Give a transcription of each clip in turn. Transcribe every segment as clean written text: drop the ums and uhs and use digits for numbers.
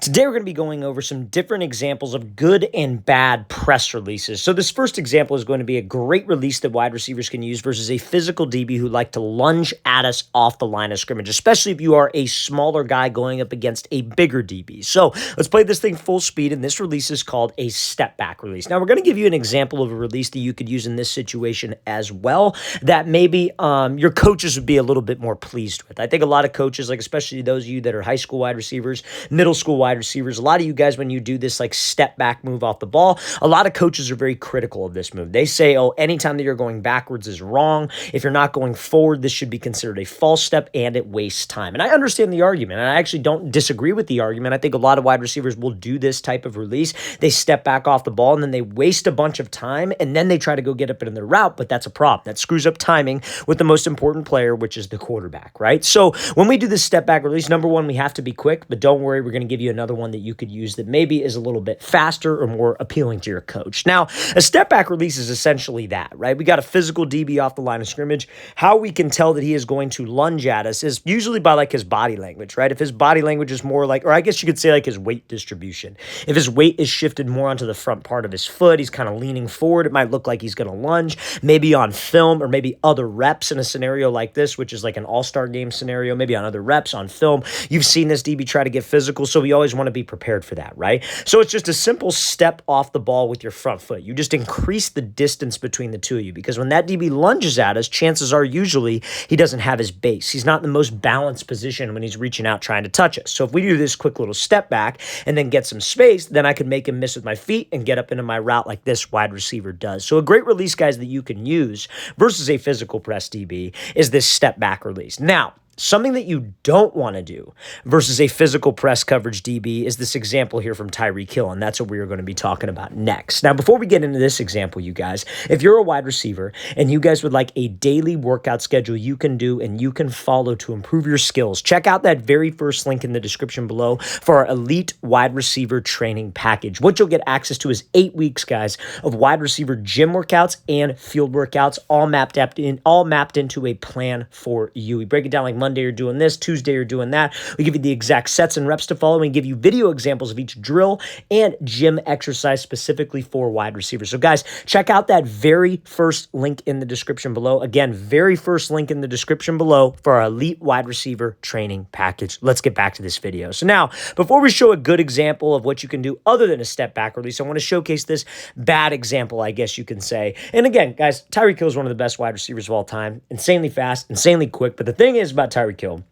Today we're going to be going over some different examples of good and bad press releases. So this first example is going to be a great release that wide receivers can use versus a physical DB who like to lunge at us off the line of scrimmage, especially if you are a smaller guy going up against a bigger DB. So let's play this thing full speed, and this release is called a step back release. Now we're going to give you an example of a release that you could use in this situation as well that maybe your coaches would be a little bit more pleased with. I think a lot of coaches, like especially those of you that are high school wide receivers, middle school wide receivers, a lot of you guys, when you do this like step back move off the ball, a lot of coaches are very critical of this move. They say, oh, anytime that you're going backwards is wrong. If you're not going forward, this should be considered a false step and it wastes time. And I understand the argument, and I actually don't disagree with the argument. I think a lot of wide receivers will do this type of release. They step back off the ball and then they waste a bunch of time and then they try to go get up in their route, but that's a problem. That screws up timing with the most important player, which is the quarterback, right? So when we do this step back release, number one, we have to be quick, but don't worry, we're going to give you another one that you could use that maybe is a little bit faster or more appealing to your coach. Now, a step back release is essentially that, right? We got a physical DB off the line of scrimmage. How we can tell that he is going to lunge at us is usually by like his body language, right? If his body language is more like, or I guess you could say like his weight distribution. If his weight is shifted more onto the front part of his foot, he's kind of leaning forward, it might look like he's going to lunge. Maybe on film or maybe other reps in a scenario like this, which is like an all-star game scenario, maybe on other reps on film, you've seen this DB try to get physical, so we always want to be prepared for that, right? So it's just a simple step off the ball with your front foot. You just increase the distance between the two of you, because when that DB lunges at us, chances are usually he doesn't have his base. He's not in the most balanced position when he's reaching out trying to touch us. So if we do this quick little step back and then get some space, then I could make him miss with my feet and get up into my route like this wide receiver does. So a great release, guys, that you can use versus a physical press DB is this step back release. Now, something that you don't want to do versus a physical press coverage DB is this example here from Tyreek Hill, and that's what we are going to be talking about next. Now, before we get into this example, you guys, if you're a wide receiver and you guys would like a daily workout schedule you can do and you can follow to improve your skills, check out that very first link in the description below for our elite wide receiver training package. What you'll get access to is 8 weeks, guys, of wide receiver gym workouts and field workouts, all mapped into a plan for you. We break it down like Monday you're doing this, Tuesday you're doing that. We give you the exact sets and reps to follow, and we give you video examples of each drill and gym exercise specifically for wide receivers. So guys, check out that very first link in the description below. Again, very first link in the description below for our elite wide receiver training package. Let's get back to this video. So now, before we show a good example of what you can do other than a step back release, I want to showcase this bad example, I guess you can say. And again, guys, Tyreek Hill is one of the best wide receivers of all time. Insanely fast, insanely quick. But the thing is about Tyreek Hill,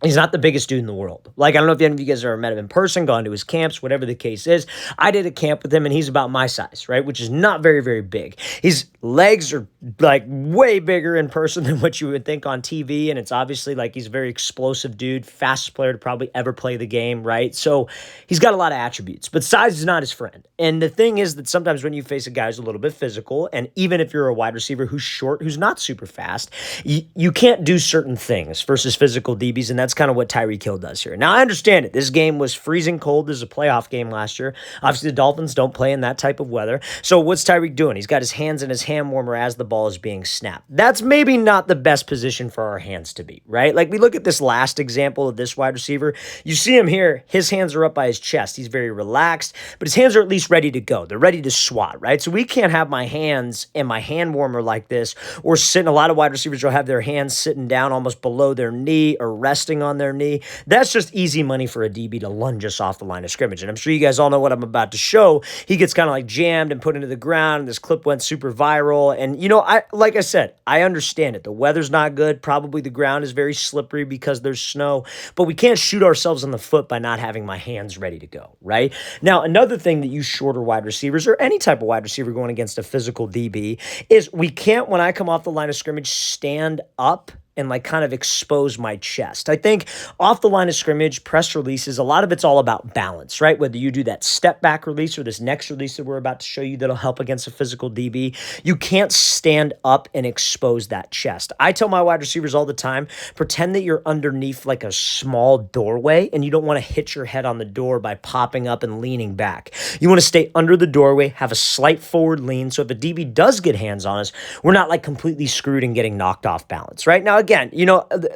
he's not the biggest dude in the world. Like, I don't know if any of you guys have ever met him in person, gone to his camps, whatever the case is. I did a camp with him, and he's about my size, right? Which is not very, very big. His legs are, like, way bigger in person than what you would think on TV, and it's obviously, like, he's a very explosive dude, fastest player to probably ever play the game, right? So he's got a lot of attributes, but size is not his friend. And the thing is that sometimes when you face a guy who's a little bit physical, and even if you're a wide receiver who's short, who's not super fast, you can't do certain things versus physical DBs, and that's kind of what Tyreek Hill does here. Now, I understand it. This game was freezing cold. This is a playoff game last year. Obviously, the Dolphins don't play in that type of weather. So what's Tyreek doing? He's got his hands in his hand warmer as the ball is being snapped. That's maybe not the best position for our hands to be, right? Like, we look at this last example of this wide receiver. You see him here. His hands are up by his chest. He's very relaxed, but his hands are at least ready to go. They're ready to swat, right? So we can't have my hands and my hand warmer like this or sitting. A lot of wide receivers will have their hands sitting down almost below their knee or resting on their knee. That's just easy money for a DB to lunge us off the line of scrimmage. And I'm sure you guys all know what I'm about to show. He gets kind of like jammed and put into the ground, and this clip went super viral. And, you know, like I said, I understand it. The weather's not good. Probably the ground is very slippery because there's snow, but we can't shoot ourselves in the foot by not having my hands ready to go, right? Now, another thing that you shorter wide receivers or any type of wide receiver going against a physical DB is we can't, when I come off the line of scrimmage, stand up and like kind of expose my chest. I think off the line of scrimmage, press releases, a lot of it's all about balance, right? Whether you do that step back release or this next release that we're about to show you that'll help against a physical DB, you can't stand up and expose that chest. I tell my wide receivers all the time, pretend that you're underneath like a small doorway and you don't want to hit your head on the door by popping up and leaning back. You want to stay under the doorway, have a slight forward lean, so if a DB does get hands on us, we're not like completely screwed and getting knocked off balance, right? Now, again,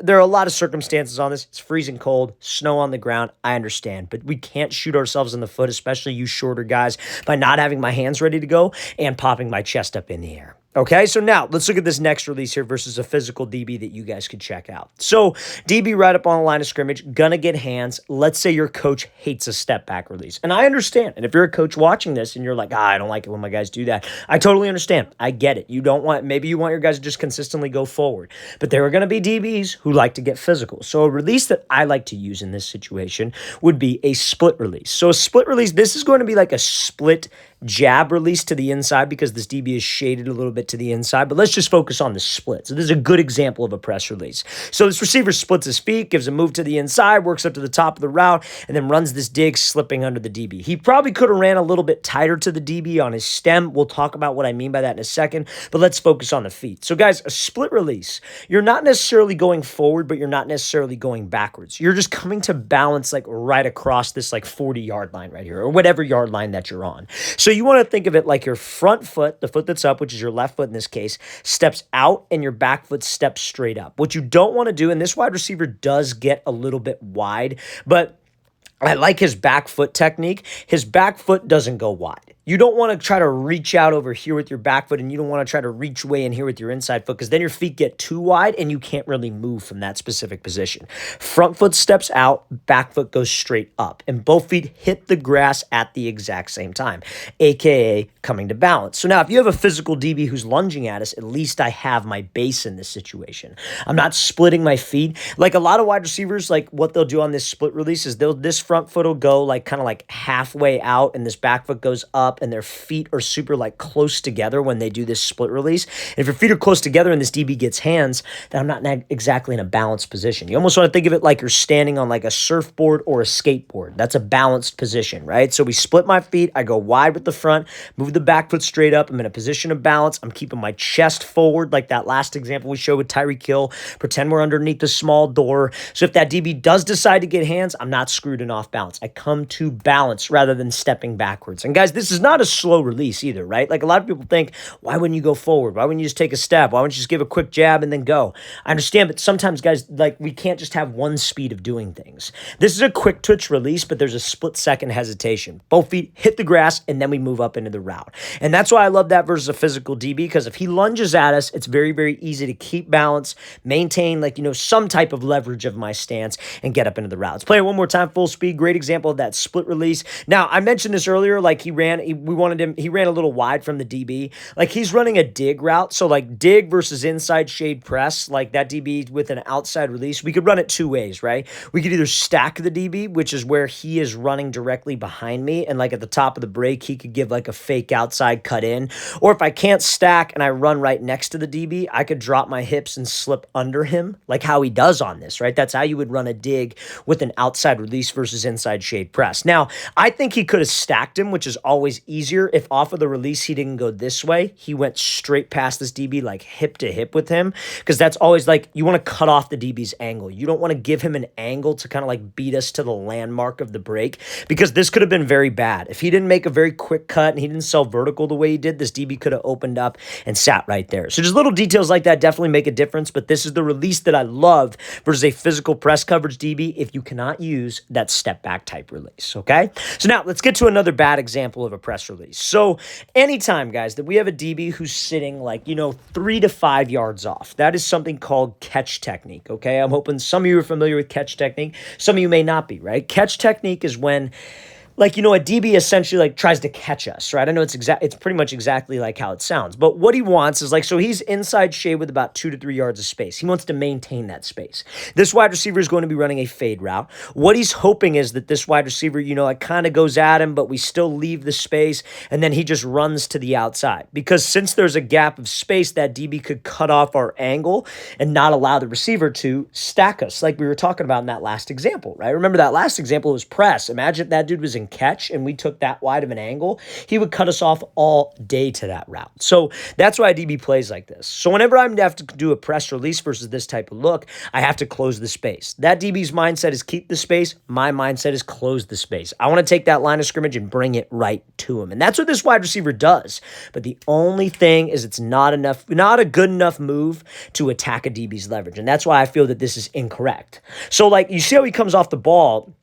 there are a lot of circumstances on this. It's freezing cold, snow on the ground. I understand, but we can't shoot ourselves in the foot, especially you shorter guys, by not having my hands ready to go and popping my chest up in the air. Okay, so now let's look at this next release here versus a physical DB that you guys could check out. So DB right up on the line of scrimmage, gonna get hands. Let's say your coach hates a step back release. And I understand. And if you're a coach watching this and you're like, I don't like it when my guys do that, I totally understand. I get it. Maybe you want your guys to just consistently go forward. But there are gonna be DBs who like to get physical. So a release that I like to use in this situation would be a split release. So a split release, this is going to be like a split jab release to the inside because this DB is shaded a little bit to the inside, but let's just focus on the split. So this is a good example of a press release. So this receiver splits his feet, gives a move to the inside, works up to the top of the route, and then runs this dig slipping under the DB. He probably could have ran a little bit tighter to the DB on his stem. We'll talk about what I mean by that in a second, but let's focus on the feet. So guys, a split release, you're not necessarily going forward, but you're not necessarily going backwards. You're just coming to balance like right across this like 40-yard line right here, or whatever yard line that you're on. So you want to think of it like your front foot, the foot that's up, which is your left foot in this case, steps out and your back foot steps straight up. What you don't want to do, and this wide receiver does get a little bit wide, but I like his back foot technique. His back foot doesn't go wide. You don't want to try to reach out over here with your back foot, and you don't want to try to reach way in here with your inside foot because then your feet get too wide and you can't really move from that specific position. Front foot steps out, back foot goes straight up, and both feet hit the grass at the exact same time, aka coming to balance. So now if you have a physical DB who's lunging at us, at least I have my base in this situation. I'm not splitting my feet. Like a lot of wide receivers, like what they'll do on this split release is this front foot will go like kind of like halfway out and this back foot goes up, and their feet are super like close together when they do this split release. And if your feet are close together and this DB gets hands, then I'm not exactly in a balanced position. You almost want to think of it like you're standing on like a surfboard or a skateboard. That's a balanced position, right? So we split my feet. I go wide with the front, move the back foot straight up. I'm in a position of balance. I'm keeping my chest forward like that last example we showed with Tyreek Hill. Pretend we're underneath the small door. So if that DB does decide to get hands, I'm not screwed and off balance. I come to balance rather than stepping backwards. And guys, this is not a slow release either, right? Like a lot of people think, why wouldn't you go forward? Why wouldn't you just take a step? Why wouldn't you just give a quick jab and then go? I understand, but sometimes guys, like we can't just have one speed of doing things. This is a quick twitch release, but there's a split second hesitation. Both feet hit the grass and then we move up into the route. And that's why I love that versus a physical DB, because if he lunges at us, it's very, very easy to keep balance, maintain like, some type of leverage of my stance and get up into the route. Let's play it one more time, full speed. Great example of that split release. Now, I mentioned this earlier, like he ran a little wide from the DB. Like he's running a dig route. So like dig versus inside shade press, like that DB with an outside release, we could run it two ways, right? We could either stack the DB, which is where he is running directly behind me. And like at the top of the break, he could give like a fake outside cut in. Or if I can't stack and I run right next to the DB, I could drop my hips and slip under him, like how he does on this, right? That's how you would run a dig with an outside release versus inside shade press. Now, I think he could have stacked him, which is always easier if off of the release he didn't go this way. He went straight past this DB, like hip to hip with him, because that's always like you want to cut off the DB's angle. You don't want to give him an angle to kind of like beat us to the landmark of the break, because this could have been very bad. If he didn't make a very quick cut and he didn't sell vertical the way he did, this DB could have opened up and sat right there. So just little details like that definitely make a difference, but this is the release that I love versus a physical press coverage DB if you cannot use that step back type release, okay? So now let's get to another bad example of a press release. So anytime, guys, that we have a DB who's sitting like, 3 to 5 yards off, that is something called catch technique, okay? I'm hoping some of you are familiar with catch technique. Some of you may not be, right? Catch technique is when a DB essentially like tries to catch us, right? I know it's pretty much exactly like how it sounds, but what he wants is like, so he's inside shade with about 2 to 3 yards of space. He wants to maintain that space. This wide receiver is going to be running a fade route. What he's hoping is that this wide receiver, it kind of goes at him, but we still leave the space, and then he just runs to the outside. Because since there's a gap of space, that DB could cut off our angle and not allow the receiver to stack us, like we were talking about in that last example, right? Remember that last example was press. Imagine if that dude was in and catch, and we took that wide of an angle, he would cut us off all day to that route. So that's why DB plays like this. So whenever I'm to have to do a press release versus this type of look, I have to close the space. That DB's mindset is keep the space. My mindset is close the space. I want to take that line of scrimmage and bring it right to him. And that's what this wide receiver does. But the only thing is it's not a good enough move to attack a DB's leverage. And that's why I feel that this is incorrect. So like you see how he comes off the ball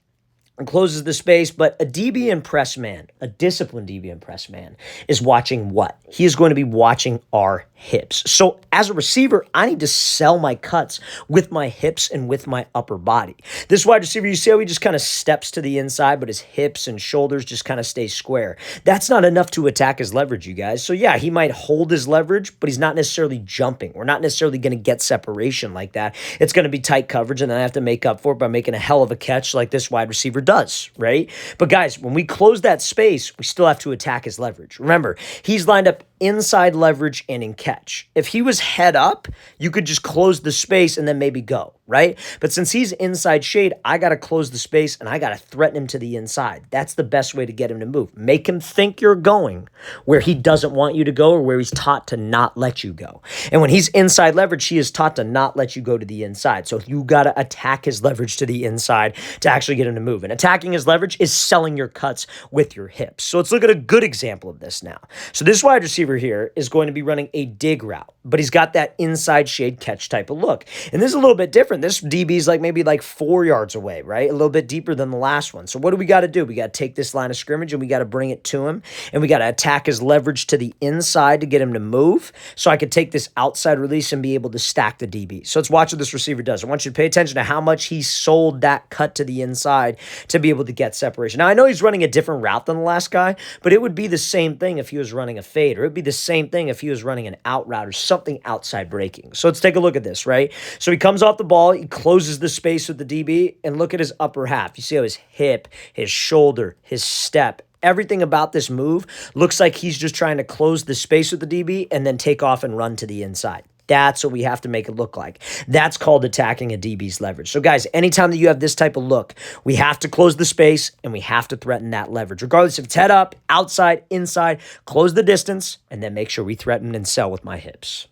and closes the space, but a DB and press man, a disciplined DB and press man, is watching what? He is going to be watching our hips. So as a receiver, I need to sell my cuts with my hips and with my upper body. This wide receiver, you see how he just kind of steps to the inside, but his hips and shoulders just kind of stay square. That's not enough to attack his leverage, you guys. So yeah, he might hold his leverage, but he's not necessarily jumping. We're not necessarily going to get separation like that. It's going to be tight coverage, and then I have to make up for it by making a hell of a catch like this wide receiver does, right? But guys, when we close that space, we still have to attack his leverage. Remember, he's lined up inside leverage and in catch. If he was head up, you could just close the space and then maybe go, right? But since he's inside shade, I got to close the space and I got to threaten him to the inside. That's the best way to get him to move. Make him think you're going where he doesn't want you to go or where he's taught to not let you go. And when he's inside leverage, he is taught to not let you go to the inside. So you got to attack his leverage to the inside to actually get him to move. And attacking his leverage is selling your cuts with your hips. So let's look at a good example of this now. So this wide receiver here is going to be running a dig route, but he's got that inside shade catch type of look. And this is a little bit different. This DB is like maybe like 4 yards away, right? A little bit deeper than the last one. So what do we got to do? We got to take this line of scrimmage and we got to bring it to him, and we got to attack his leverage to the inside to get him to move. So I could take this outside release and be able to stack the DB. So let's watch what this receiver does. I want you to pay attention to how much he sold that cut to the inside to be able to get separation. Now I know he's running a different route than the last guy, but it would be the same thing if he was running a fade, or it would be the same thing if he was running an out route or something outside breaking. So let's take a look at this, right? So he comes off the ball, he closes the space with the DB, and look at his upper half. You see how his hip, his shoulder, his step, everything about this move looks like he's just trying to close the space with the DB and then take off and run to the inside. That's what we have to make it look like. That's called attacking a DB's leverage. So guys, anytime that you have this type of look, we have to close the space and we have to threaten that leverage. Regardless if it's head up, outside, inside, close the distance, and then make sure we threaten and sell with my hips.